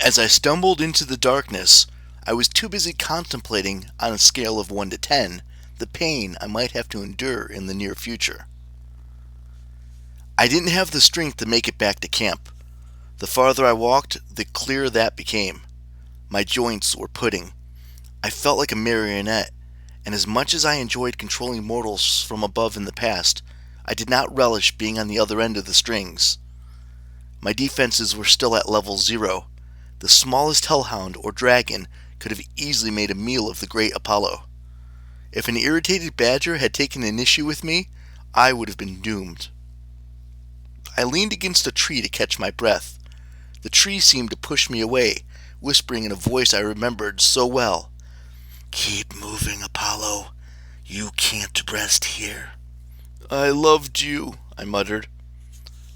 As I stumbled into the darkness, I was too busy contemplating, on a scale of 1 to 10, the pain I might have to endure in the near future. I didn't have the strength to make it back to camp. The farther I walked, the clearer that became. My joints were pudding. I felt like a marionette, and as much as I enjoyed controlling mortals from above in the past, I did not relish being on the other end of the strings. My defenses were still at level 0. The smallest hellhound or dragon could have easily made a meal of the great Apollo. If an irritated badger had taken an issue with me, I would have been doomed. I leaned against a tree to catch my breath. The tree seemed to push me away, whispering in a voice I remembered so well, "Keep moving, Apollo. You can't rest here." "I loved you," I muttered.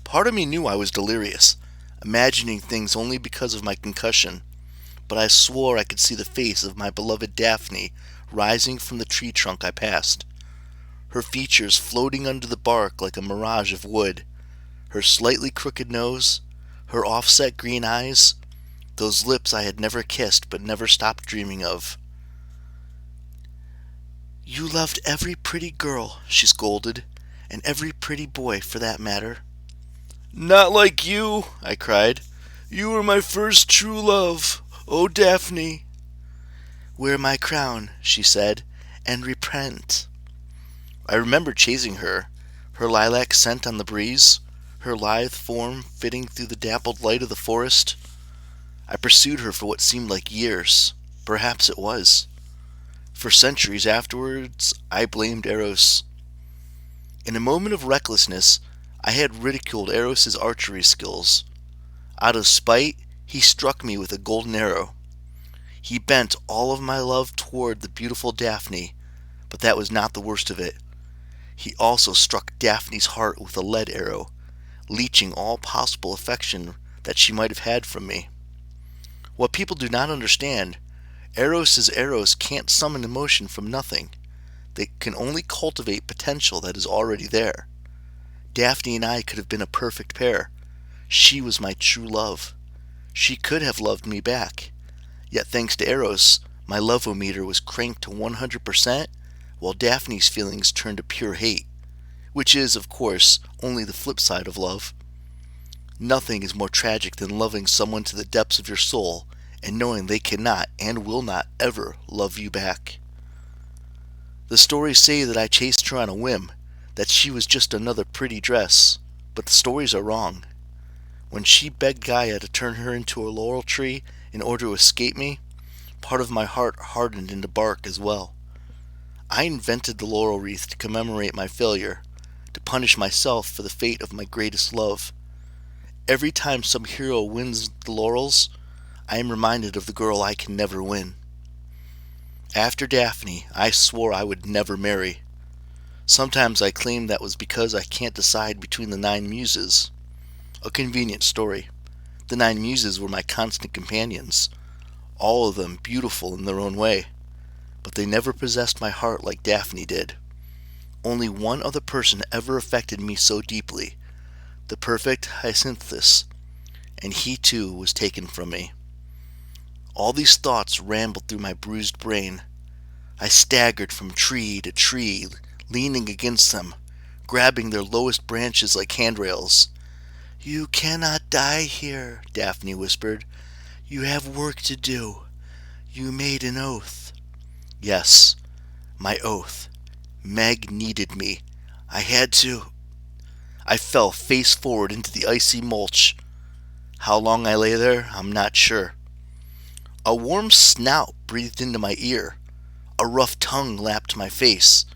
Part of me knew I was delirious, imagining things only because of my concussion, but I swore I could see the face of my beloved Daphne rising from the tree trunk I passed. Her features floating under the bark like a mirage of wood, her slightly crooked nose, her offset green eyes, those lips I had never kissed but never stopped dreaming of. "You loved every pretty girl," she scolded, "and every pretty boy for that matter." "Not like you," I cried. "You were my first true love. Oh, Daphne." "Wear my crown," she said, "and repent." I remember chasing her, her lilac scent on the breeze, her lithe form fitting through the dappled light of the forest. I pursued her for what seemed like years. Perhaps it was. For centuries afterwards, I blamed Eros. In a moment of recklessness, I had ridiculed Eros' archery skills. Out of spite, he struck me with a golden arrow. He bent all of my love toward the beautiful Daphne, but that was not the worst of it. He also struck Daphne's heart with a lead arrow, leeching all possible affection that she might have had from me. What people do not understand, Eros' arrows can't summon emotion from nothing. They can only cultivate potential that is already there. Daphne and I could have been a perfect pair. She was my true love. She could have loved me back. Yet thanks to Eros, my love-o-meter was cranked to 100%, while Daphne's feelings turned to pure hate, which is, of course, only the flip side of love. Nothing is more tragic than loving someone to the depths of your soul and knowing they cannot and will not ever love you back. The stories say that I chased her on a whim, that she was just another pretty dress, but the stories are wrong. When she begged Gaia to turn her into a laurel tree in order to escape me, part of my heart hardened into bark as well. I invented the laurel wreath to commemorate my failure, to punish myself for the fate of my greatest love. Every time some hero wins the laurels, I am reminded of the girl I can never win. After Daphne, I swore I would never marry. Sometimes I claim that was because I can't decide between the 9 muses. A convenient story. The 9 muses were my constant companions, all of them beautiful in their own way, but they never possessed my heart like Daphne did. Only one other person ever affected me so deeply, the perfect Hyacinthus, and he too was taken from me. All these thoughts rambled through my bruised brain. I staggered from tree to tree, leaning against them, grabbing their lowest branches like handrails. "You cannot die here," Daphne whispered. "You have work to do. You made an oath." Yes, my oath. Meg needed me. I had to. I fell face forward into the icy mulch. How long I lay there, I'm not sure. A warm snout breathed into my ear. A rough tongue lapped my face.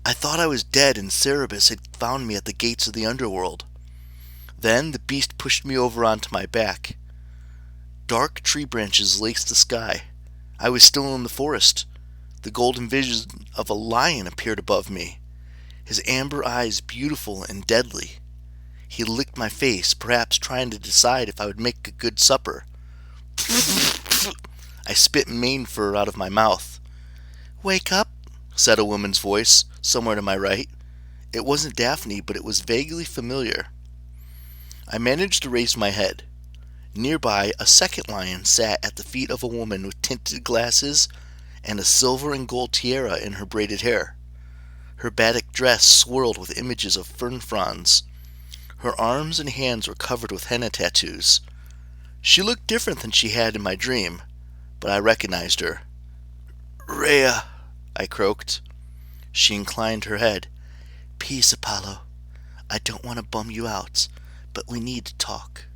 I thought I was dead and Cerberus had found me at the gates of the underworld. Then the beast pushed me over onto my back. Dark tree branches laced the sky. I was still in the forest. The golden vision of a lion appeared above me, his amber eyes beautiful and deadly. He licked my face, perhaps trying to decide if I would make a good supper. I spit mane fur out of my mouth. "Wake up," said a woman's voice, somewhere to my right. It wasn't Daphne, but it was vaguely familiar. I managed to raise my head. Nearby, a second lion sat at the feet of a woman with tinted glasses and a silver and gold tiara in her braided hair. Her batik dress swirled with images of fern fronds. Her arms and hands were covered with henna tattoos. She looked different than she had in my dream, but I recognized her. "Rhea," I croaked. She inclined her head. "Peace, Apollo. I don't want to bum you out, but we need to talk."